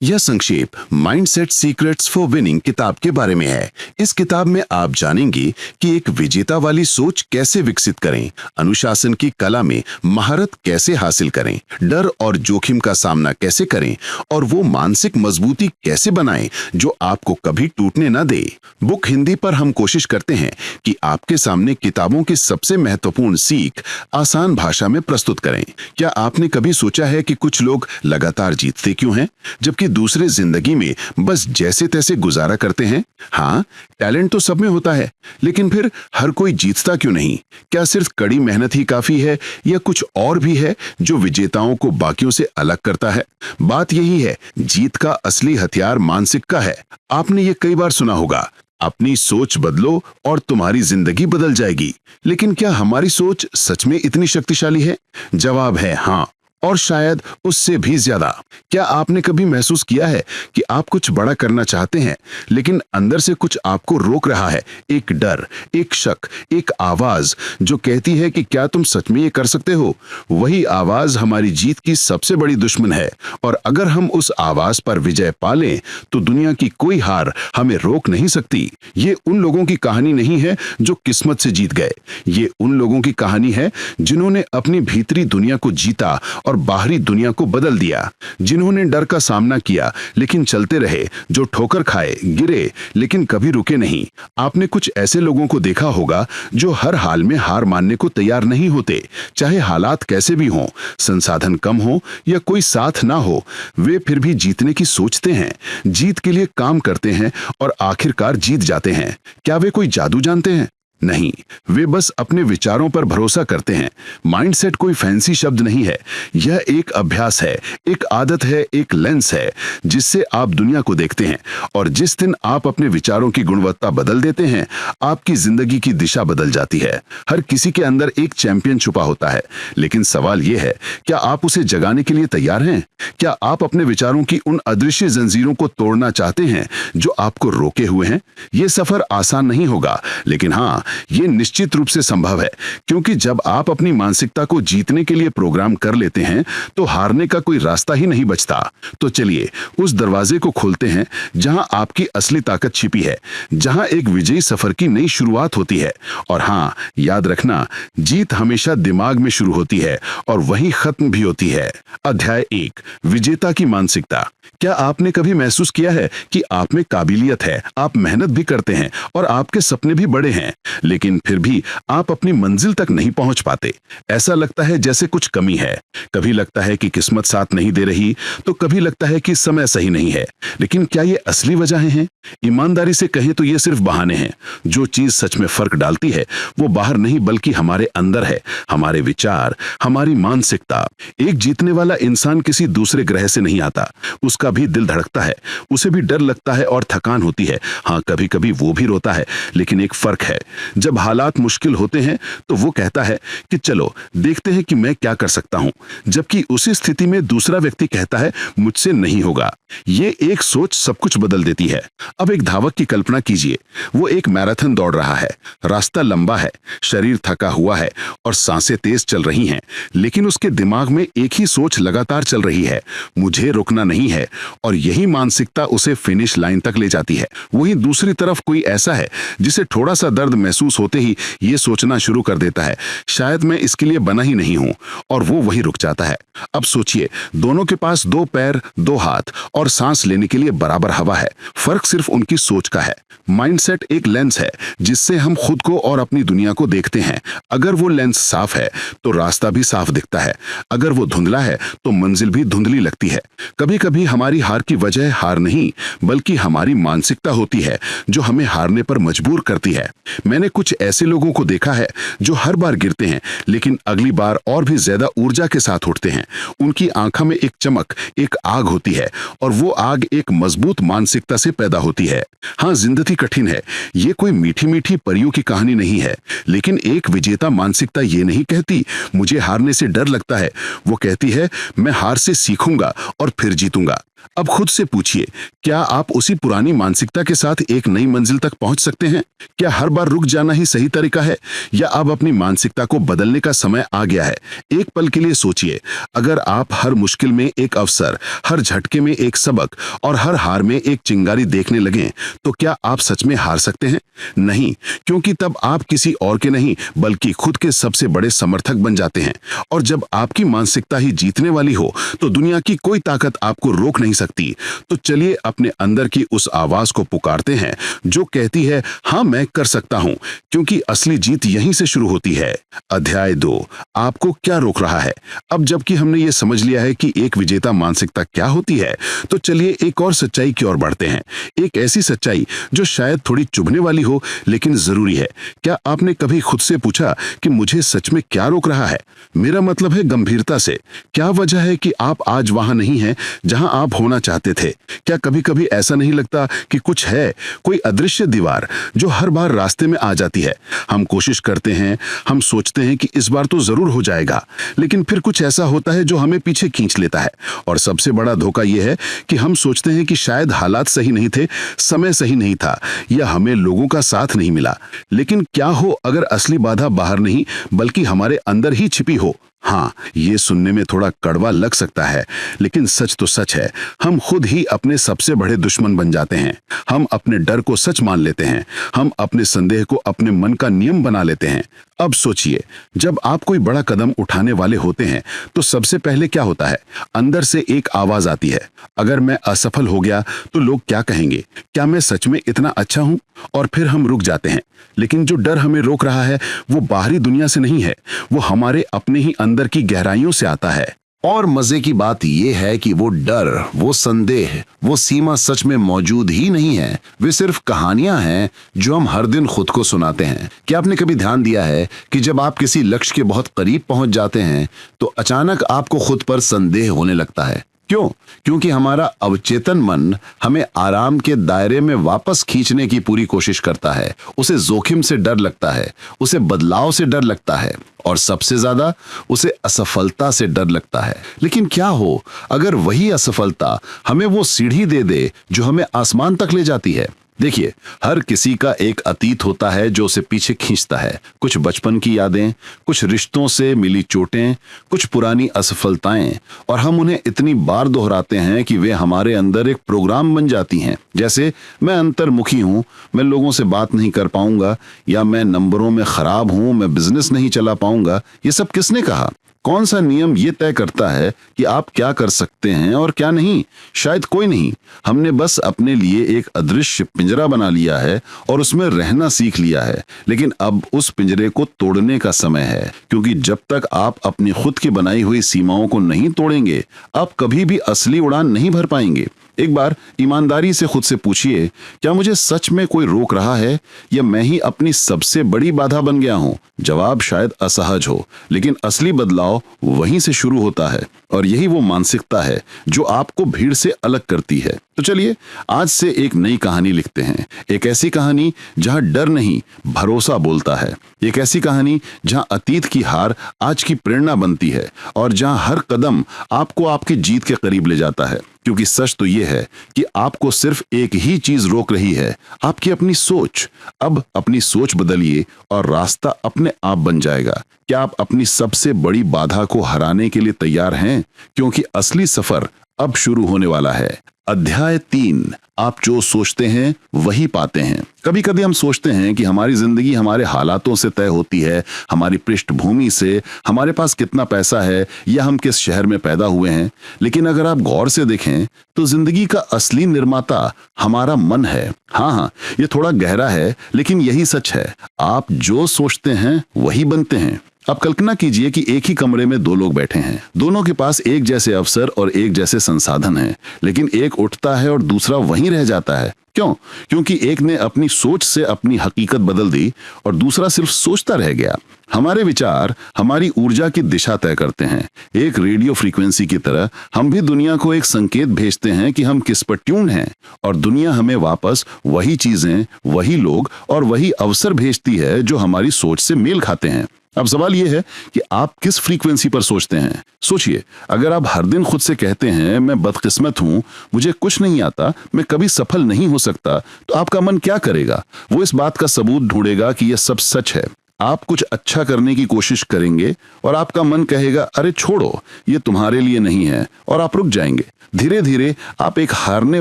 यह संक्षेप mindset secrets for winning किताब के बारे में है। इस किताब में आप जानेंगे कि एक विजेता वाली सोच कैसे विकसित करें, अनुशासन की कला में महारत कैसे हासिल करें, डर और जोखिम का सामना कैसे करें और वो मानसिक मजबूती कैसे बनाएं जो आपको कभी टूटने न दे। बुक हिंदी पर हम कोशिश करते हैं कि आपके सामने किताबों की सबसे महत्वपूर्ण सीख आसान भाषा में प्रस्तुत करें। क्या आपने कभी सोचा है कि कुछ लोग लगातार जीतते क्यों हैं, जबकि दूसरे जिंदगी में बस जैसे तैसे गुजारा करते हैं? हाँ, टैलेंट तो सब में होता है, लेकिन फिर हर कोई जीतता क्यों नहीं? क्या सिर्फ कड़ी मेहनत ही काफी है या कुछ और भी है जो विजेताओं को बाकियों से अलग करता है? बात यही है, जीत का असली हथियार मानसिकता है। आपने ये कई बार सुना होगा, अपनी सोच बदलो और तुम्हारी जिंदगी बदल जाएगी। लेकिन क्या हमारी सोच सच में इतनी शक्तिशाली है? जवाब है हाँ, और शायद उससे भी ज्यादा। क्या आपने कभी महसूस किया है कि आप कुछ बड़ा करना चाहते हैं, लेकिन अंदर से कुछ आपको रोक रहा है? एक डर, एक शक, एक आवाज जो कहती है कि क्या तुम सच में ये कर सकते हो? वही आवाज हमारी जीत की सबसे बड़ी दुश्मन है, और अगर हम उस आवाज पर विजय पा लें तो दुनिया की कोई हार हमें रोक नहीं सकती। ये उन लोगों की कहानी नहीं है जो किस्मत से जीत गए, ये उन लोगों की कहानी है जिन्होंने अपनी भीतरी दुनिया को जीता और बाहरी दुनिया को बदल दिया, जिन्होंने डर का सामना किया लेकिन चलते रहे, जो ठोकर खाए, गिरे लेकिन कभी रुके नहीं। आपने कुछ ऐसे लोगों को देखा होगा जो हर हाल में हार मानने को तैयार नहीं होते, चाहे हालात कैसे भी हों, संसाधन कम हो या कोई साथ ना हो, वे फिर भी जीतने की सोचते हैं, जीत के लिए काम करते हैं और आखिरकार जीत जाते हैं। क्या वे कोई जादू जानते हैं? नहीं, वे बस अपने विचारों पर भरोसा करते हैं। माइंडसेट कोई फैंसी शब्द नहीं है, यह एक अभ्यास है, एक आदत है, एक लेंस है जिससे आप दुनिया को देखते हैं। और जिस दिन आप अपने विचारों की गुणवत्ता बदल देते हैं, आपकी जिंदगी की दिशा बदल जाती है। हर किसी के अंदर एक चैंपियन छुपा होता है, लेकिन सवाल यह है, क्या आप उसे जगाने के लिए तैयार हैं? क्या आप अपने विचारों की उन अदृश्य जंजीरों को तोड़ना चाहते हैं जो आपको रोके हुए हैं? यह सफर आसान नहीं होगा, लेकिन हाँ, ये निश्चित रूप से संभव है, क्योंकि जब आप अपनी मानसिकता को जीतने के लिए प्रोग्राम कर लेते हैं तो हारने का कोई रास्ता ही नहीं बचता। तो चलिए उस दरवाजे को खोलते हैं जहां आपकी असली ताकत छिपी है, जहां एक विजयी सफर की नई शुरुआत होती है। और हाँ, याद रखना, जीत हमेशा दिमाग में शुरू होती है और वहीं खत्म भी होती है। अध्याय 1, विजेता की मानसिकता। क्या आपने कभी महसूस किया है कि आप में काबिलियत है, आप मेहनत भी करते हैं और आपके सपने भी बड़े हैं, लेकिन फिर भी आप अपनी मंजिल तक नहीं पहुंच पाते? ऐसा लगता है जैसे कुछ कमी है। कभी लगता है कि किस्मत साथ नहीं दे रही, तो कभी लगता है कि समय सही नहीं है। लेकिन क्या ये असली वजहें हैं? ईमानदारी से कहें तो ये सिर्फ बहाने हैं। जो चीज सच में फर्क डालती है वो बाहर नहीं बल्कि हमारे अंदर है, हमारे विचार, हमारी मानसिकता। एक जीतने वाला इंसान किसी दूसरे ग्रह से नहीं आता। उसका भी दिल धड़कता है, उसे भी डर लगता है और थकान होती है। हाँ, कभी कभी वो भी रोता है, लेकिन एक फर्क है, जब हालात मुश्किल होते हैं तो वो कहता है कि चलो देखते हैं कि मैं क्या कर सकता हूं, जबकि उसी स्थिति में दूसरा व्यक्ति कहता है मुझसे नहीं होगा। ये एक सोच सब कुछ बदल देती है। अब एक धावक की कल्पना कीजिए, वो एक मैराथन दौड़ रहा है, रास्ता लंबा है, शरीर थका हुआ है और सांसें तेज चल रही हैं, लेकिन उसके दिमाग में एक ही सोच लगातार चल रही है, मुझे रुकना नहीं है। और यही मानसिकता उसे फिनिश लाइन तक ले जाती है। वहीं दूसरी तरफ कोई ऐसा है जिसे थोड़ा सा दर्द महसूस होते ही ये सोचना शुरू कर देता है, शायद मैं इसके लिए बना ही नहीं हूं, और वो वही रुक जाता है। अब सोचिए, दोनों के पास 2 पैर, 2 हाथ और सांस लेने के लिए बराबर हवा है। फर्क सिर्फ उनकी सोच का है। माइंडसेट एक लेंस है जिससे हम खुद को और अपनी दुनिया को देखते हैं। अगर वो लेंस साफ है तो रास्ता भी साफ दिखता है, अगर वो धुंधला है तो मंजिल भी धुंधली लगती है। कभी कभी हमारी हार की वजह हार नहीं बल्कि हमारी मानसिकता होती है, जो हमें हारने पर मजबूर करती है। मैंने कुछ ऐसे लोगों को देखा है जो हर बार गिरते हैं, लेकिन अगली बार और भी ज्यादा ऊर्जा के साथ उठते हैं। उनकी आंखों में एक चमक, एक आग होती है, और वो आग एक मजबूत मानसिकता से पैदा होती है। हाँ, जिंदगी कठिन है, ये कोई मीठी मीठी परियों की कहानी नहीं है, लेकिन एक विजेता मानसिकता ये नहीं कहती मुझे हारने से डर लगता है। वो कहती है मैं हार से सीखूंगा और फिर जीतूंगा। अब खुद से पूछिए, क्या आप उसी पुरानी मानसिकता के साथ एक नई मंजिल तक पहुंच सकते हैं? क्या हर बार रुक जाना ही सही तरीका है, या अब अपनी मानसिकता को बदलने का समय आ गया है? एक पल के लिए सोचिए, अगर आप हर मुश्किल में एक अवसर, हर झटके में एक सबक और हर हार में एक चिंगारी देखने लगें, तो क्या आप सच में हार सकते हैं? नहीं, क्योंकि तब आप किसी और के नहीं बल्कि खुद के सबसे बड़े समर्थक बन जाते हैं। और जब आपकी मानसिकता ही जीतने वाली हो, तो दुनिया की कोई ताकत आपको रोक नहीं सकती। तो चलिए अपने अंदर की उस आवाज को पुकारते हैं जो कहती है, हाँ मैं कर सकता हूं, क्योंकि असली जीत यहीं से शुरू होती है। अध्याय 2, आपको क्या रोक रहा है? अब जबकि हमने ये समझ लिया है कि एक विजेता मानसिकता क्या होती है, तो चलिए एक और सच्चाई की ओर बढ़ते हैं। एक ऐसी सच्चाई जो शायद थोड़ी चुभने वाली हो, लेकिन जरूरी है। क्या आपने कभी खुद से पूछा कि मुझे सच में क्या रोक रहा है? मेरा मतलब है गंभीरता से। क्या वजह है कि आप आज वहां नहीं हैं जहां आप होना चाहते थे? क्या कभी कभी ऐसा नहीं लगता कि कुछ है, कोई अदृश्य दीवार जो हर बार रास्ते में आ जाती है? हम कोशिश करते हैं, हम सोचते हैं कि इस बार तो जरूर हो जाएगा, लेकिन फिर कुछ ऐसा होता है जो हमें पीछे खींच लेता है। और सबसे बड़ा धोखा यह है कि हम सोचते हैं कि शायद हालात सही नहीं थे, समय सही नहीं था, या हमें लोगों का साथ नहीं मिला। लेकिन क्या हो अगर असली बाधा बाहर नहीं बल्कि हमारे अंदर ही छिपी हो? हाँ, ये सुनने में थोड़ा कड़वा लग सकता है, लेकिन सच तो सच है। हम खुद ही अपने सबसे बड़े दुश्मन बन जाते हैं। हम अपने डर को सच मान लेते हैं। हम अपने संदेह को अपने मन का नियम बना लेते हैं। अब सोचिए, जब आप कोई बड़ा कदम उठाने वाले होते हैं, तो सबसे पहले क्या होता है? अंदर से एक आवाज आती है, अगर मैं असफल हो गया तो लोग क्या कहेंगे? क्या मैं सच में इतना अच्छा हूं? और फिर हम रुक जाते हैं। लेकिन जो डर हमें रोक रहा है, वो बाहरी दुनिया से नहीं है, वो हमारे अपने ही अंदर की गहराइयों से आता है। और मजे की बात यह है कि वो डर, वो संदेह, वो सीमा सच में मौजूद ही नहीं है। वे सिर्फ कहानियां हैं जो हम हर दिन खुद को सुनाते हैं। क्या आपने कभी ध्यान दिया है कि जब आप किसी लक्ष्य के बहुत करीब पहुंच जाते हैं, तो अचानक आपको खुद पर संदेह होने लगता है? क्यों? क्योंकि हमारा अवचेतन मन हमें आराम के दायरे में वापस खींचने की पूरी कोशिश करता है। उसे जोखिम से डर लगता है, उसे बदलाव से डर लगता है, और सबसे ज्यादा उसे असफलता से डर लगता है। लेकिन क्या हो अगर वही असफलता हमें वो सीढ़ी दे दे जो हमें आसमान तक ले जाती है? देखिए, हर किसी का एक अतीत होता है जो उसे पीछे खींचता है। कुछ बचपन की यादें, कुछ रिश्तों से मिली चोटें, कुछ पुरानी असफलताएं, और हम उन्हें इतनी बार दोहराते हैं कि वे हमारे अंदर एक प्रोग्राम बन जाती हैं। जैसे, मैं अंतर्मुखी हूं, मैं लोगों से बात नहीं कर पाऊंगा, या मैं नंबरों में खराब हूं, मैं बिजनेस नहीं चला पाऊंगा। ये सब किसने कहा? कौन सा नियम ये तय करता है कि आप क्या कर सकते हैं और क्या नहीं? शायद कोई नहीं। हमने बस अपने लिए एक अदृश्य पिंजरा बना लिया है और उसमें रहना सीख लिया है। लेकिन अब उस पिंजरे को तोड़ने का समय है, क्योंकि जब तक आप अपनी खुद की बनाई हुई सीमाओं को नहीं तोड़ेंगे, आप कभी भी असली उड़ान नहीं भर पाएंगे। एक बार ईमानदारी से खुद से पूछिए, क्या मुझे सच में कोई रोक रहा है, या मैं ही अपनी सबसे बड़ी बाधा बन गया हूं? जवाब शायद असहज हो, लेकिन असली बदलाव वहीं से शुरू होता है, और यही वो मानसिकता है जो आपको भीड़ से अलग करती है। तो चलिए आज से एक नई कहानी लिखते हैं। एक ऐसी कहानी जहां डर नहीं, भरोसा बोलता है। एक ऐसी कहानी जहां अतीत की हार आज की प्रेरणा बनती है, और जहां हर कदम आपको आपकी जीत के करीब ले जाता है। क्योंकि सच तो यह है कि आपको सिर्फ एक ही चीज रोक रही है, आपकी अपनी सोच। अब अपनी सोच बदलिए और रास्ता अपने आप बन जाएगा। क्या आप अपनी सबसे बड़ी बाधा को हराने के लिए तैयार हैं? क्योंकि असली सफर अब शुरू होने वाला है। अध्याय 3, आप जो सोचते हैं वही पाते हैं। कभी कभी हम सोचते हैं कि हमारी जिंदगी हमारे हालातों से तय होती है, हमारी पृष्ठभूमि से, हमारे पास कितना पैसा है, या हम किस शहर में पैदा हुए हैं। लेकिन अगर आप गौर से देखें तो जिंदगी का असली निर्माता हमारा मन है। हाँ, ये थोड़ा गहरा है, लेकिन यही सच है। आप जो सोचते हैं वही बनते हैं। अब कल्पना कीजिए कि एक ही कमरे में दो लोग बैठे हैं। दोनों के पास एक जैसे अवसर और एक जैसे संसाधन हैं, लेकिन एक उठता है और दूसरा वहीं रह जाता है। क्यों? क्योंकि एक ने अपनी सोच से अपनी हकीकत बदल दी और दूसरा सिर्फ सोचता रह गया। हमारे विचार हमारी ऊर्जा की दिशा तय करते हैं। एक रेडियो फ्रीक्वेंसी की तरह हम भी दुनिया को एक संकेत भेजते हैं कि हम किस पर ट्यून हैं, और दुनिया हमें वापस वही चीजें, वही लोग और वही अवसर भेजती है जो हमारी सोच से मेल खाते हैं। अब सवाल यह है कि आप किस फ्रीक्वेंसी पर सोचते हैं। सोचिए, अगर आप हर दिन खुद से कहते हैं मैं बदकिस्मत हूं, मुझे कुछ नहीं आता, मैं कभी सफल नहीं हो सकता, तो आपका मन क्या करेगा? वो इस बात का सबूत ढूंढेगा कि यह सब सच है। आप कुछ अच्छा करने की कोशिश करेंगे और आपका मन कहेगा अरे छोड़ो, ये तुम्हारे लिए नहीं है, और आप रुक जाएंगे। धीरे धीरे आप एक हारने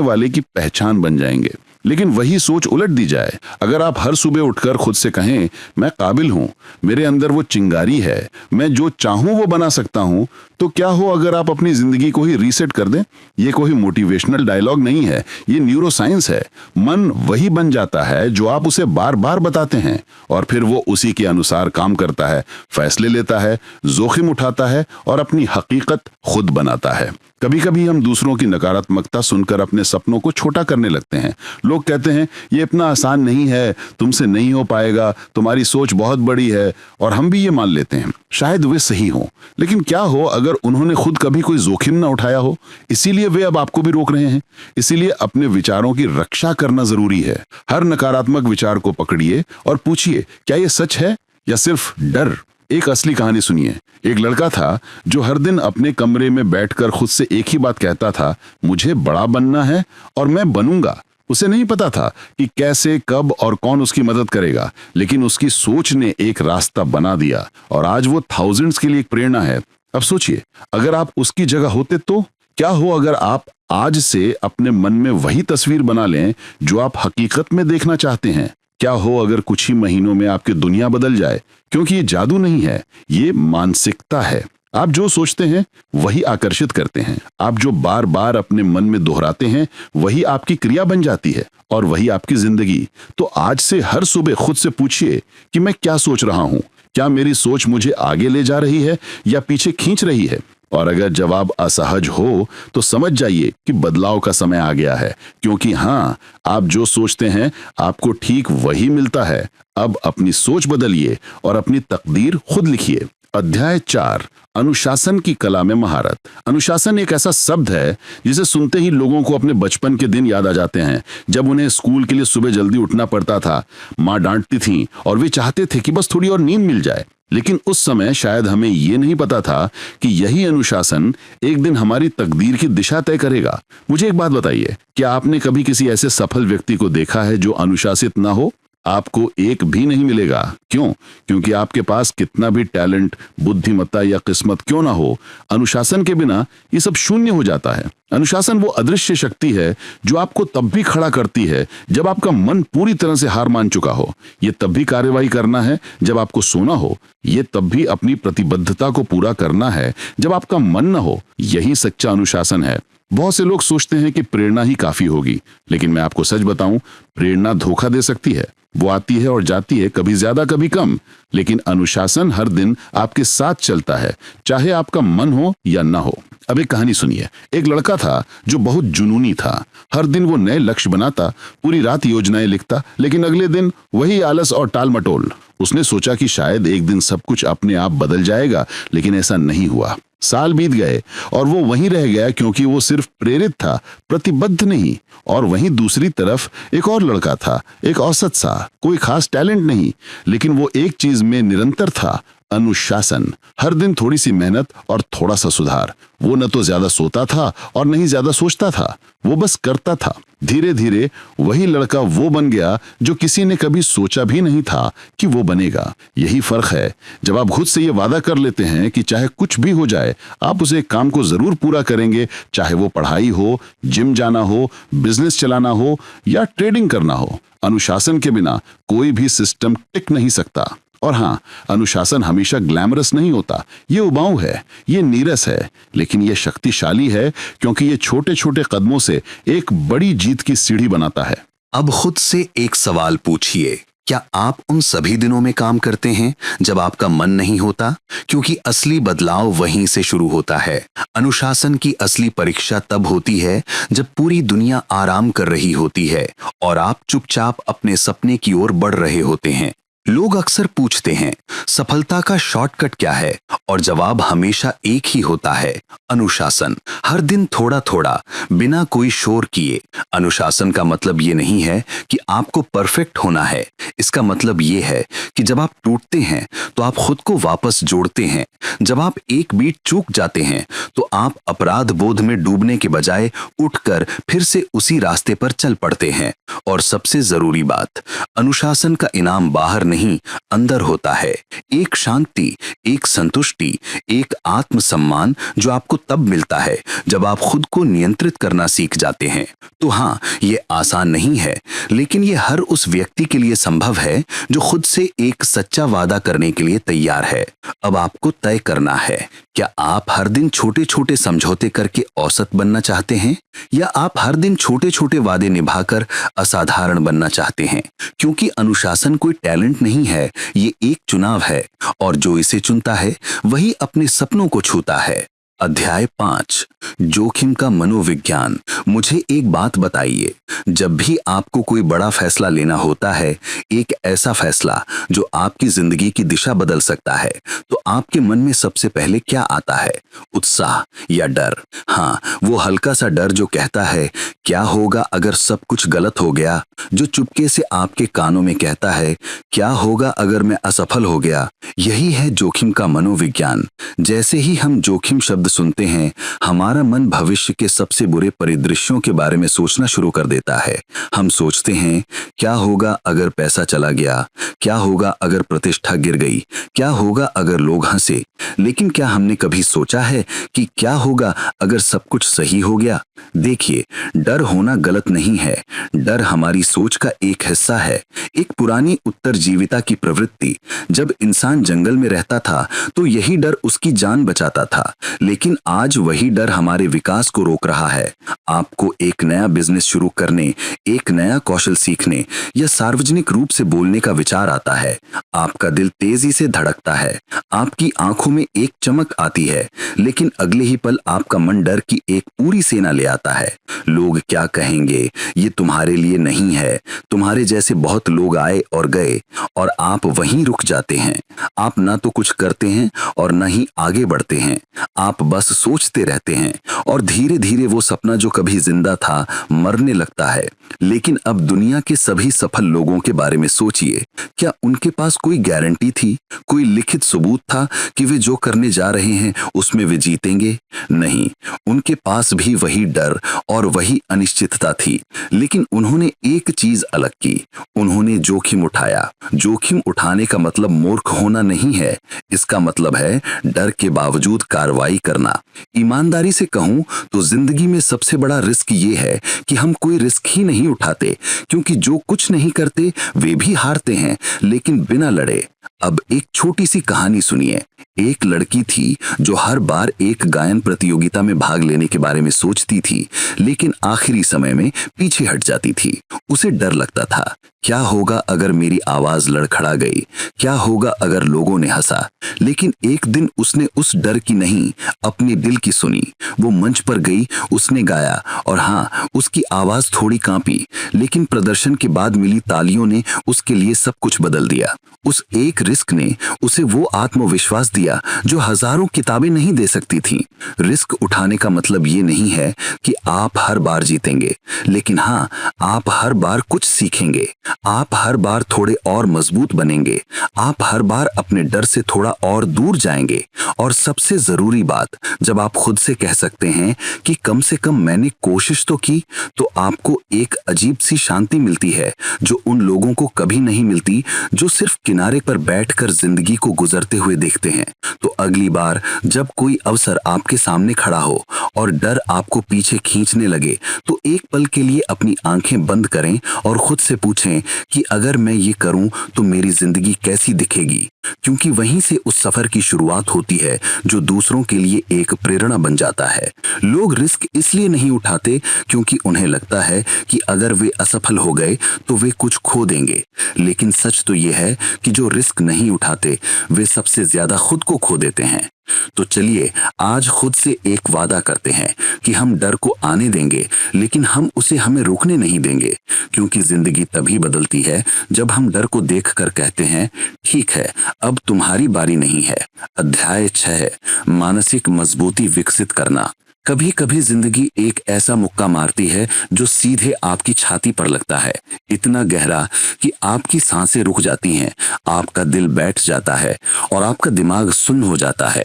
वाले की पहचान बन जाएंगे। लेकिन वही सोच उलट दी जाए, अगर आप हर सुबह उठकर खुद से कहें मैं काबिल हूं, मेरे अंदर वो चिंगारी है, मैं जो चाहूं वो बना सकता हूं, तो क्या हो अगर आप अपनी जिंदगी को ही रीसेट कर दें? ये कोई मोटिवेशनल डायलॉग नहीं है, ये न्यूरो साइंस है। मन वही बन जाता है जो आप उसे बार बार बताते हैं, और फिर वो उसी के अनुसार काम करता है, फैसले लेता है, जोखिम उठाता है और अपनी हकीकत खुद बनाता है। कभी कभी हम दूसरों की नकारात्मकता सुनकर अपने सपनों को छोटा करने लगते हैं। लोग कहते हैं ये इतना आसान नहीं है, तुमसे नहीं हो पाएगा, तुम्हारी सोच बहुत बड़ी है, और हम भी ये मान लेते हैं। शायद वे सही हों, लेकिन क्या हो अगर उन्होंने खुद कभी कोई जोखिम ना उठाया हो? इसीलिए वे अब आपको भी रोक रहे हैं। इसीलिए अपने विचारों की रक्षा करना जरूरी है। हर नकारात्मक विचार को पकड़िए और पूछिए क्या ये सच है या सिर्फ डर? एक असली कहानी सुनिए। एक लड़का था जो हर दिन अपने कमरे में बैठकर खुद से एक ही बात कहता था, मुझे बड़ा बनना है और मैं बनूंगा। उसे नहीं पता था कि कैसे, कब और कौन उसकी मदद करेगा, लेकिन उसकी सोच ने एक रास्ता बना दिया और आज वो थाउजेंड्स के लिए एक प्रेरणा है। अब सोचिए, अगर आप उसकी जगह होते तो क्या हो अगर आप आज से अपने मन में वही तस्वीर बना लें जो आप हकीकत में देखना चाहते हैं? क्या हो अगर कुछ ही महीनों में आपकी दुनिया बदल जाए? क्योंकि ये जादू नहीं है, ये मानसिकता है। आप जो सोचते हैं वही आकर्षित करते हैं। आप जो बार बार अपने मन में दोहराते हैं वही आपकी क्रिया बन जाती है और वही आपकी जिंदगी। तो आज से हर सुबह खुद से पूछिए कि मैं क्या सोच रहा हूं? क्या मेरी सोच मुझे आगे ले जा रही है या पीछे खींच रही है? और अगर जवाब असहज हो तो समझ जाइए कि बदलाव का समय आ गया है, क्योंकि हाँ, आप जो सोचते हैं आपको ठीक वही मिलता है। अब अपनी सोच बदलिए और अपनी तकदीर खुद लिखिए। अध्याय 4, अनुशासन की कला में महारत। अनुशासन एक ऐसा शब्द है जिसे सुनते ही लोगों को अपने बचपन के दिन याद आ जाते हैं, जब उन्हें स्कूल के लिए सुबह जल्दी उठना पड़ता था। माँ डांटती थी और वे चाहते थे कि बस थोड़ी और नींद मिल जाए। लेकिन उस समय शायद हमें ये नहीं पता था कि यही अनुशासन एक दिन हमारी तकदीर की दिशा तय करेगा। मुझे एक बात बताइए, क्या आपने कभी किसी ऐसे सफल व्यक्ति को देखा है जो अनुशासित ना हो? आपको एक भी नहीं मिलेगा। क्यों? क्योंकि आपके पास कितना भी टैलेंट, बुद्धिमत्ता या किस्मत क्यों ना हो, अनुशासन के बिना ये सब शून्य हो जाता है। अनुशासन वो अदृश्य शक्ति है जो आपको तब भी खड़ा करती है जब आपका मन पूरी तरह से हार मान चुका हो। ये तब भी कार्यवाही करना है जब आपको सोना हो। ये तब भी अपनी प्रतिबद्धता को पूरा करना है जब आपका मन न हो। यही सच्चा अनुशासन है। बहुत से लोग सोचते हैं कि प्रेरणा ही काफी होगी, लेकिन मैं आपको सच बताऊं, प्रेरणा धोखा दे सकती है। वो आती है और जाती है, कभी ज्यादा कभी कम, लेकिन अनुशासन हर दिन आपके साथ चलता है, चाहे आपका मन हो या ना हो। अब एक कहानी सुनिए। एक लड़का था जो बहुत जुनूनी था। हर दिन वो नए लक्ष्य बनाता, पूरी रात योजनाएं लिखता, लेकिन अगले दिन वही आलस और टाल मटोल। उसने सोचा कि शायद एक दिन सब कुछ अपने आप बदल जाएगा, लेकिन ऐसा नहीं हुआ। साल बीत गए और वो वहीं रह गया, क्योंकि वो सिर्फ प्रेरित था, प्रतिबद्ध नहीं। और वहीं दूसरी तरफ एक और लड़का था, एक औसत सा, कोई खास टैलेंट नहीं, लेकिन वो एक चीज में निरंतर था, अनुशासन। हर दिन थोड़ी सी मेहनत और थोड़ा सा सुधार। वो न तो ज्यादा सोता था और न ही ज्यादा सोचता था, वो बस करता था। धीरे धीरे वही लड़का वो बन गया जो किसी ने कभी सोचा भी नहीं था कि वो बनेगा। यही फर्क है। जब आप खुद से ये वादा कर लेते हैं कि चाहे कुछ भी हो जाए आप उस एक काम को जरूर पूरा करेंगे, चाहे वो पढ़ाई हो, जिम जाना हो, बिजनेस चलाना हो या ट्रेडिंग करना हो। अनुशासन के बिना कोई भी सिस्टम टिक नहीं सकता। और हाँ, अनुशासन हमेशा ग्लैमरस नहीं होता। ये उबाऊ है, ये नीरस है, लेकिन ये शक्तिशाली है, क्योंकि ये छोटे छोटे कदमों से एक बड़ी जीत की सीढ़ी बनाता है। अब खुद से एक सवाल पूछिए, क्या आप उन सभी दिनों में काम करते हैं जब आपका मन नहीं होता? क्योंकि असली बदलाव वहीं से शुरू होता है। अनुशासन की असली परीक्षा तब होती है जब पूरी दुनिया आराम कर रही होती है और आप चुपचाप अपने सपने की ओर बढ़ रहे होते हैं। लोग अक्सर पूछते हैं, सफलता का शॉर्टकट क्या है? और जवाब हमेशा एक ही होता है, अनुशासन। हर दिन थोड़ा थोड़ा, बिना कोई शोर किए। अनुशासन का मतलब ये नहीं है कि आपको परफेक्ट होना है। इसका मतलब ये है कि जब आप टूटते हैं तो आप खुद को वापस जोड़ते हैं। जब आप एक बीट चूक जाते हैं तो आप अपराध बोध में डूबने के बजाय उठकर फिर से उसी रास्ते पर चल पड़ते हैं। और सबसे जरूरी बात, अनुशासन का इनाम बाहर नहीं, अंदर होता है। एक शांति, एक संतुष्टि, एक आत्मसम्मान जो आपको तब मिलता है जब आप खुद को नियंत्रित करना सीख जाते हैं। तो हाँ, ये आसान नहीं है, लेकिन ये हर उस व्यक्ति के लिए संभव है जो खुद से एक सच्चा वादा करने के लिए तैयार है। अब आपको तय करना है, क्या आप हर दिन छोटे छोटे समझौते करके औसत बनना चाहते हैं, या आप हर दिन छोटे छोटे वादे निभाकर असाधारण बनना चाहते हैं? क्योंकि अनुशासन कोई टैलेंट नहीं है, ये एक चुनाव है, और जो इसे चुनता है वही अपने सपनों को छूता है। अध्याय 5, जोखिम का मनोविज्ञान। मुझे एक बात बताइए, जब भी आपको कोई बड़ा फैसला लेना होता है, एक ऐसा फैसला जो आपकी जिंदगी की दिशा बदल सकता है, तो आपके मन में सबसे पहले क्या आता है? उत्साह या डर? हाँ, वो हल्का सा डर जो कहता है, क्या होगा अगर सब कुछ गलत हो गया? जो चुपके से आपके कानों में कहता है, क्या होगा अगर मैं असफल हो गया? यही है जोखिम का मनोविज्ञान। जैसे ही हम जोखिम शब्द सुनते हैं, हमारा मन भविष्य के सबसे बुरे परिदृश्यों के बारे में सोचना शुरू कर देता है। हम सोचते हैं, क्या होगा अगर पैसा चला गया? क्या होगा अगर प्रतिष्ठा गिर गई? क्या होगा अगर लोग हंसे? लेकिन क्या हमने कभी सोचा है कि क्या होगा अगर सब कुछ सही हो गया? देखिए, डर होना गलत नहीं है। डर हमारी सोच का एक हिस्सा है, एक पुरानी उत्तरजीविता की प्रवृत्ति। जब इंसान जंगल में रहता था तो यही डर उसकी जान बचाता था, लेकिन आज वही डर हमारे विकास को रोक रहा है। आपको एक नया बिजनेस शुरू करने, एक नया कौशल सीखने या सार्वजनिक रूप से बोलने का विचार आता है, आपका दिल तेजी से धड़कता है, आपकी आंखों में एक चमक आती है, लेकिन अगले ही पल आपका मन डर की एक पूरी सेना ले आता है। लोग क्या कहेंगे? ये तुम्हारे लिए नहीं है। तुम्हारे जैसे बहुत लोग आए और गए, और आप वहीं रुक जाते हैं। आप ना तो कुछ करते हैं और ना ही आगे बढ़ते हैं। आप बस सोचते रहते हैं, और धीरे धीरे वो सपना जो कभी जिंदा था मरने लगता है। लेकिन अब दुनिया के सभी सफल लोगों के बारे में सोचिए, क्या उनके पास कोई गारंटी थी, कोई लिखित सबूत था कि वे जो करने जा रहे हैं उसमें वे जीतेंगे? नहीं, उनके पास भी वही डर और वही अनिश्चितता थी, लेकिन उन्होंने एक चीज अलग की, उन्होंने जोखिम उठाया। जोखिम उठाने का मतलब मूर्ख होना नहीं है, इसका मतलब है डर के बावजूद कार्रवाई करना। ईमानदारी से कहूं तो जिंदगी में सबसे बड़ा रिस्क ये है कि हम कोई रिस्क ही नहीं उठाते, क्योंकि जो कुछ नहीं करते वे भी हारते हैं, लेकिन बिना लड़े। अब एक छोटी सी कहानी सुनिए। एक लड़की थी जो हर बार एक गायन प्रतियोगिता में भाग लेने के बारे में सोचती थी, लेकिन आखिरी समय में पीछे हट जाती थी। उसे डर लगता था, क्या होगा अगर मेरी आवाज लड़खड़ा गई? क्या होगा अगर लोगों ने हंसा? लेकिन एक दिन उसने उस डर की नहीं, अपने दिल की सुनी। वो मंच पर गई, उसने गाया, और हाँ, उसकी आवाज थोड़ी कांपी, लेकिन प्रदर्शन के बाद मिली तालियों ने उसके लिए सब कुछ बदल दिया। उस एक रिस्क ने उसे वो आत्मविश्वास दिया जो हजारों किताबें नहीं दे सकती थीं। रिस्क उठाने का मतलब ये नहीं है कि आप हर बार जीतेंगे, लेकिन हाँ, आप हर बार कुछ सीखेंगे। आप हर बार थोड़े और मजबूत बनेंगे। आप हर बार अपने डर से थोड़ा और दूर जाएंगे। और सबसे जरूरी बात, जब आप खुद से कह सकते हैं कि कम से कम मैंने कोशिश तो की, तो आपको एक अजीब सी शांति मिलती है जो उन लोगों को कभी नहीं मिलती जो सिर्फ किनारे पर बैठकर जिंदगी को गुजरते हुए देखते हैं। तो अगली बार जब कोई अवसर आपके सामने खड़ा हो और डर आपको पीछे खींचने लगे, तो एक पल के लिए अपनी आंखें बंद करें और खुद से पूछें कि अगर मैं ये करूं तो मेरी जिंदगी कैसी दिखेगी? क्योंकि वहीं से उस सफर की शुरुआत होती है जो दूसरों के लिए एक प्रेरणा बन जाता है। लोग रिस्क इसलिए नहीं उठाते क्योंकि उन्हें लगता है कि अगर वे असफल हो गए तो वे कुछ खो देंगे, लेकिन सच तो यह है कि जो रिस्क नहीं उठाते वे सबसे ज्यादा खुद को खो देते हैं। तो चलिए आज खुद से एक वादा करते हैं कि हम डर को आने देंगे, लेकिन हम उसे हमें रोकने नहीं देंगे, क्योंकि जिंदगी तभी बदलती है जब हम डर को देखकर कहते हैं, ठीक है, अब तुम्हारी बारी नहीं है। अध्याय 6, मानसिक मजबूती विकसित करना। कभी कभी जिंदगी एक ऐसा मुक्का मारती है जो सीधे आपकी छाती पर लगता है, इतना गहरा कि आपकी सांसें रुक जाती हैं, आपका दिल बैठ जाता है और आपका दिमाग सुन्न हो जाता है।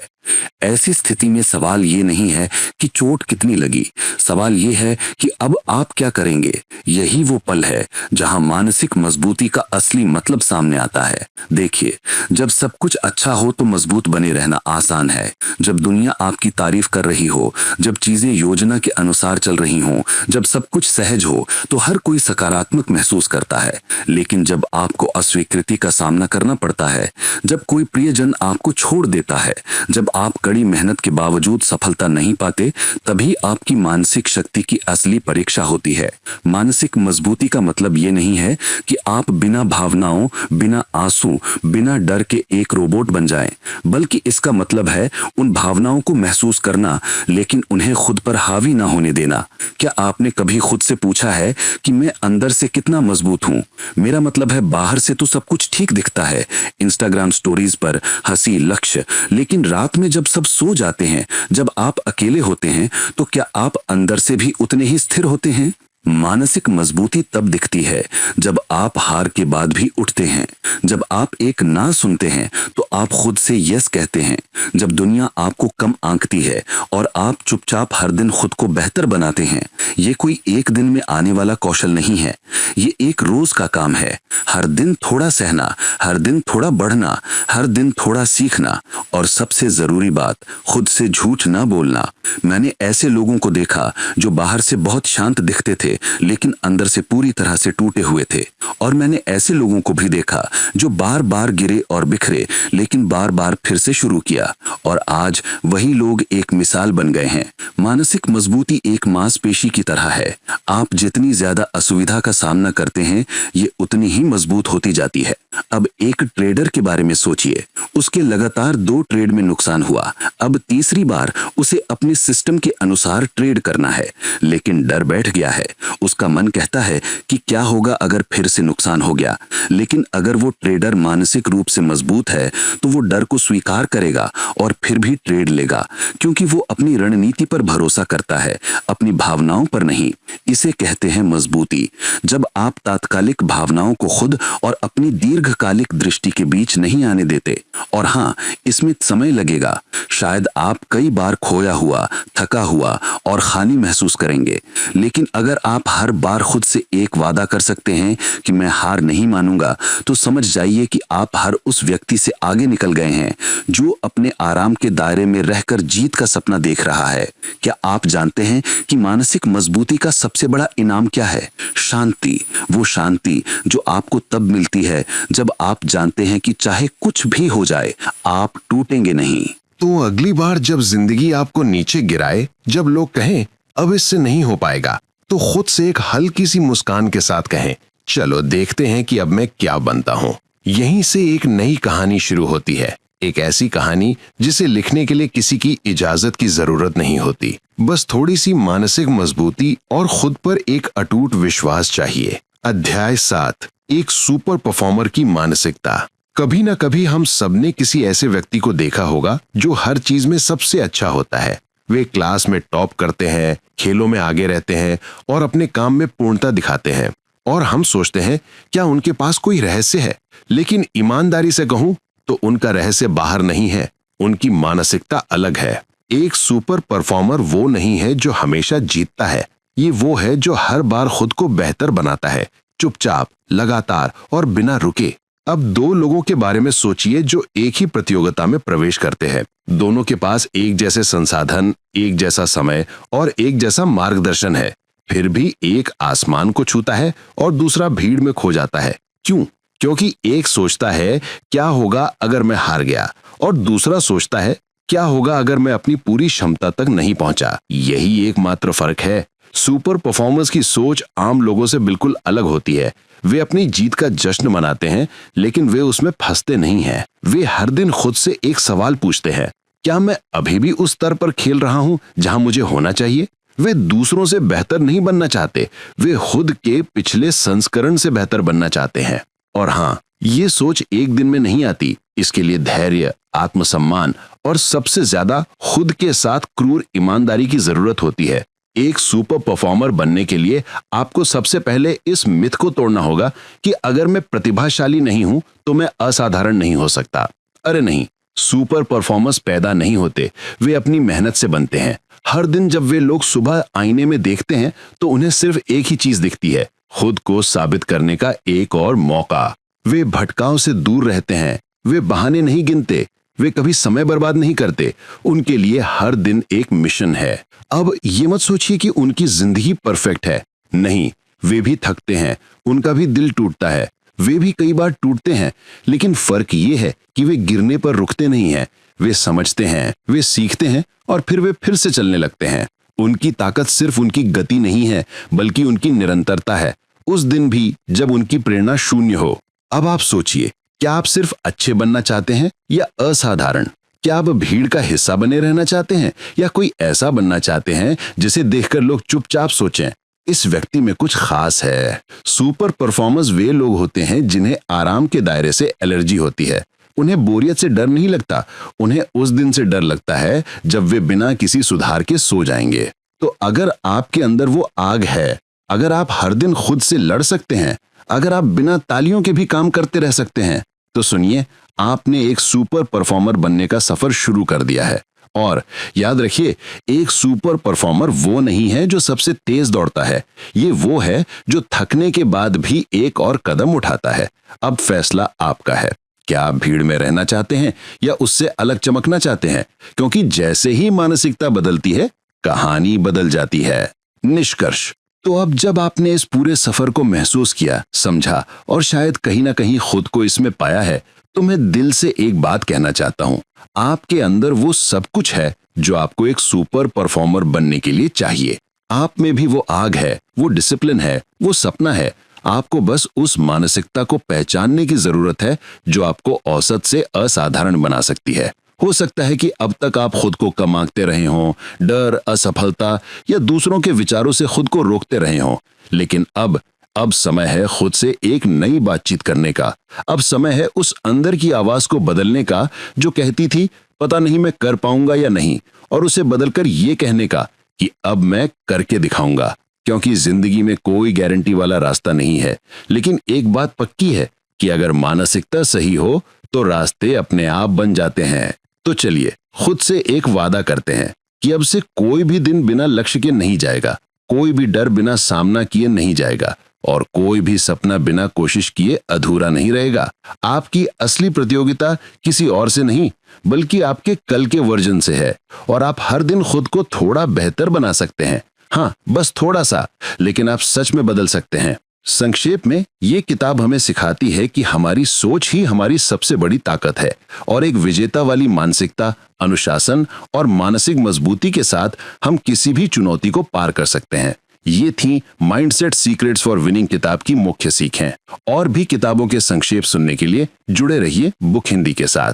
ऐसी स्थिति में सवाल ये नहीं है कि चोट कितनी लगी, सवाल ये है कि अब आप क्या करेंगे। यही वो पल है जहां मानसिक मजबूती का असली मतलब सामने आता है। देखिए, जब सब कुछ अच्छा हो तो मजबूत बने रहना आसान है। जब दुनिया आपकी तारीफ कर रही हो, जब चीजें योजना के अनुसार चल रही हों, जब सब कुछ सहज हो तो हर कोई सकारात्मक महसूस करता है। लेकिन जब आपको अस्वीकृति का सामना करना पड़ता है, जब कोई प्रियजन आपको छोड़ देता है, जब आप कड़ी मेहनत के बावजूद सफलता नहीं पाते, तभी आपकी मानसिक शक्ति की असली परीक्षा होती है। मानसिक मजबूती का मतलब ये नहीं है कि आप बिना भावनाओं, बिना आंसू, बिना डर के एक रोबोट बन जाएं, बल्कि इसका मतलब है उन भावनाओं को महसूस करना, लेकिन उन्हें खुद पर हावी ना होने देना। क्या आपने कभी खुद से पूछा है कि मैं अंदर से कितना मजबूत हूं? मेरा मतलब है, बाहर से तो सब कुछ ठीक दिखता है, इंस्टाग्राम स्टोरीज पर हंसी, लक्ष्य, लेकिन रात में जब सब सो जाते हैं, जब आप अकेले होते हैं, तो क्या आप अंदर से भी उतने ही स्थिर होते हैं? मानसिक मजबूती तब दिखती है जब आप हार के बाद भी उठते हैं, जब आप एक ना सुनते हैं तो आप खुद से यस कहते हैं, जब दुनिया आपको कम आंकती है और आप चुपचाप हर दिन खुद को बेहतर बनाते हैं। ये कोई एक दिन में आने वाला कौशल नहीं है, ये एक रोज का काम है। हर दिन थोड़ा सहना, हर दिन थोड़ा बढ़ना, हर दिन थोड़ा सीखना, और सबसे जरूरी बात, खुद से झूठ ना बोलना। मैंने ऐसे लोगों को देखा जो बाहर से बहुत शांत दिखते थे लेकिन अंदर से पूरी तरह से टूटे हुए थे, और मैंने ऐसे लोगों को भी देखा जो बार बार गिरे और बिखरे लेकिन बार बार फिर से शुरू किया, और आज वही लोग एक मिसाल बन गए हैं। मानसिक मजबूती एक मांसपेशी की तरह है। आप जितनी ज्यादा असुविधा का सामना करते हैं, ये उतनी ही मजबूत होती जाती है। अब एक ट्रेडर के बारे में सोचिए, उसके लगातार 2 ट्रेड में नुकसान हुआ, अब तीसरी बार उसे अपने सिस्टम के अनुसार ट्रेड करना है, लेकिन डर बैठ गया है। उसका मन कहता है कि क्या होगा अगर फिर से नुकसान हो गया। लेकिन अगर वो ट्रेडर मानसिक रूप से मजबूत है तो वो डर को स्वीकार करेगा और फिर भी ट्रेड लेगा, क्योंकि वो अपनी रणनीति पर भरोसा करता है, अपनी भावनाओं पर नहीं। इसे कहते हैं मजबूती। जब आप तात्कालिक भावनाओं को खुद और अपनी दीर्घकालिक दृष्टि के बीच नहीं आने देते, और हाँ, इसमें समय लगेगा। शायद आप कई बार खोया हुआ, थका हुआ और खाली महसूस करेंगे, लेकिन अगर आप हर बार खुद से एक वादा कर सकते हैं कि मैं हार नहीं मानूंगा, तो समझ जाइए कि आप हर उस व्यक्ति से आगे निकल गए हैं जो अपने आराम के दायरे में रहकर जीत का सपना देख रहा है। क्या आप जानते हैं कि मानसिक मजबूती का सबसे बड़ा इनाम क्या है? शांति। वो शांति जो आपको तब मिलती है जब आप जानते हैं कि चाहे कुछ भी हो जाए, आप टूटेंगे नहीं। तो अगली बार जब जिंदगी आपको नीचे गिराए, जब लोग कहें अब इससे नहीं हो पाएगा, तो खुद से एक हल्की सी मुस्कान के साथ कहें, चलो देखते हैं कि अब मैं क्या बनता हूँ। यहीं से एक नई कहानी शुरू होती है, एक ऐसी कहानी जिसे लिखने के लिए किसी की इजाजत की जरूरत नहीं होती, बस थोड़ी सी मानसिक मजबूती और खुद पर एक अटूट विश्वास चाहिए। अध्याय 7, एक सुपर परफॉर्मर की मानसिकता। कभी ना कभी हम सबने किसी ऐसे व्यक्ति को देखा होगा जो हर चीज में सबसे अच्छा होता है। वे क्लास में टॉप करते हैं, खेलों में आगे रहते हैं और अपने काम में पूर्णता दिखाते हैं, और हम सोचते हैं क्या उनके पास कोई रहस्य है। लेकिन ईमानदारी से कहूं तो उनका रहस्य बाहर नहीं है, उनकी मानसिकता अलग है। एक सुपर परफॉर्मर वो नहीं है जो हमेशा जीतता है, ये वो है जो हर बार खुद को बेहतर बनाता है, चुपचाप, लगातार और बिना रुके। अब 2 लोगों के बारे में सोचिए जो एक ही प्रतियोगिता में प्रवेश करते हैं। दोनों के पास एक जैसे संसाधन, एक जैसा समय और एक जैसा मार्गदर्शन है, फिर भी एक आसमान को छूता है और दूसरा भीड़ में खो जाता है। क्यों? क्योंकि एक सोचता है क्या होगा अगर मैं हार गया, और दूसरा सोचता है क्या होगा अगर मैं अपनी पूरी क्षमता तक नहीं पहुंचा। यही एकमात्र फर्क है। सुपर परफॉर्मर्स की सोच आम लोगों से बिल्कुल अलग होती है। वे अपनी जीत का जश्न मनाते हैं, लेकिन वे उसमें फंसते नहीं हैं। वे हर दिन खुद से एक सवाल पूछते हैं, क्या मैं अभी भी उस स्तर पर खेल रहा हूं जहां मुझे होना चाहिए? वे दूसरों से बेहतर नहीं बनना चाहते, वे खुद के पिछले संस्करण से बेहतर बनना चाहते हैं। और हाँ, ये सोच एक दिन में नहीं आती। इसके लिए धैर्य, आत्मसम्मान और सबसे ज्यादा खुद के साथ क्रूर ईमानदारी की जरूरत होती है। एक सुपर परफॉर्मर बनने के लिए आपको सबसे पहले इस मिथ को तोड़ना होगा कि अगर मैं प्रतिभाशाली नहीं हूं तो मैं असाधारण नहीं हो सकता। अरे नहीं, सुपर परफॉर्मर्स पैदा नहीं होते, वे अपनी मेहनत से बनते हैं। हर दिन जब वे लोग सुबह आईने में देखते हैं तो उन्हें सिर्फ एक ही चीज दिखती है, खुद को साबित करने का एक और मौका। वे भटकाव से दूर रहते हैं, वे बहाने नहीं गिनते, वे कभी समय बर्बाद नहीं करते। उनके लिए हर दिन एक मिशन है। अब ये मत सोचिए कि उनकी जिंदगी परफेक्ट है, नहीं, वे भी थकते हैं, उनका भी दिल टूटता है, वे भी कई बार टूटते हैं। लेकिन फर्क ये है कि वे गिरने पर रुकते नहीं हैं, वे समझते हैं, वे सीखते हैं और फिर वे फिर से चलने लगते हैं। उनकी ताकत सिर्फ उनकी गति नहीं है, बल्कि उनकी निरंतरता है, उस दिन भी जब उनकी प्रेरणा शून्य हो। अब आप सोचिए, क्या आप सिर्फ अच्छे बनना चाहते हैं या असाधारण? क्या आप भीड़ का हिस्सा बने रहना चाहते हैं या कोई ऐसा बनना चाहते हैं जिसे देखकर लोग चुपचाप सोचें, इस व्यक्ति में कुछ खास है? सुपर परफॉर्मर्स वे लोग होते हैं जिन्हें आराम के दायरे से एलर्जी होती है। उन्हें बोरियत से डर नहीं लगता, उन्हें उस दिन से डर लगता है जब वे बिना किसी सुधार के सो जाएंगे। तो अगर आपके अंदर वो आग है, अगर आप हर दिन खुद से लड़ सकते हैं, अगर आप बिना तालियों के भी काम करते रह सकते हैं, तो सुनिए, आपने एक सुपर परफॉर्मर बनने का सफर शुरू कर दिया है। और याद रखिए, एक सुपर परफॉर्मर वो नहीं है जो सबसे तेज दौड़ता है, ये वो है जो थकने के बाद भी एक और कदम उठाता है। अब फैसला आपका है, क्या आप भीड़ में रहना चाहते हैं या उससे अलग चमकना चाहते हैं? क्योंकि जैसे ही मानसिकता बदलती है, कहानी बदल जाती है। निष्कर्ष, तो अब जब आपने इस पूरे सफर को महसूस किया, समझा और शायद कहीं ना कहीं खुद को इसमें पाया है, तो मैं दिल से एक बात कहना चाहता हूं, आपके अंदर वो सब कुछ है जो आपको एक सुपर परफॉर्मर बनने के लिए चाहिए। आप में भी वो आग है, वो डिसिप्लिन है, वो सपना है। आपको बस उस मानसिकता को पहचानने की जरूरत है जो आपको औसत से असाधारण बना सकती है। हो सकता है कि अब तक आप खुद को कम आंकते रहे हों, डर, असफलता या दूसरों के विचारों से खुद को रोकते रहे हों, लेकिन अब समय है खुद से एक नई बातचीत करने का। अब समय है उस अंदर की आवाज को बदलने का जो कहती थी पता नहीं मैं कर पाऊंगा या नहीं, और उसे बदलकर ये कहने का कि अब मैं करके दिखाऊंगा। क्योंकि जिंदगी में कोई गारंटी वाला रास्ता नहीं है, लेकिन एक बात पक्की है कि अगर मानसिकता सही हो तो रास्ते अपने आप बन जाते हैं। तो चलिए खुद से एक वादा करते हैं कि अब से कोई भी दिन बिना लक्ष्य के नहीं जाएगा, कोई भी डर बिना सामना किए नहीं जाएगा और कोई भी सपना बिना कोशिश किए अधूरा नहीं रहेगा। आपकी असली प्रतियोगिता किसी और से नहीं, बल्कि आपके कल के वर्जन से है, और आप हर दिन खुद को थोड़ा बेहतर बना सकते हैं। हाँ, बस थोड़ा सा, लेकिन आप सच में बदल सकते हैं। संक्षेप में, ये किताब हमें सिखाती है कि हमारी सोच ही हमारी सबसे बड़ी ताकत है, और एक विजेता वाली मानसिकता, अनुशासन और मानसिक मजबूती के साथ हम किसी भी चुनौती को पार कर सकते हैं। ये थी माइंडसेट सीक्रेट्स फॉर विनिंग किताब की मुख्य सीखें। और भी किताबों के संक्षेप सुनने के लिए जुड़े रहिए बुक हिंदी के साथ।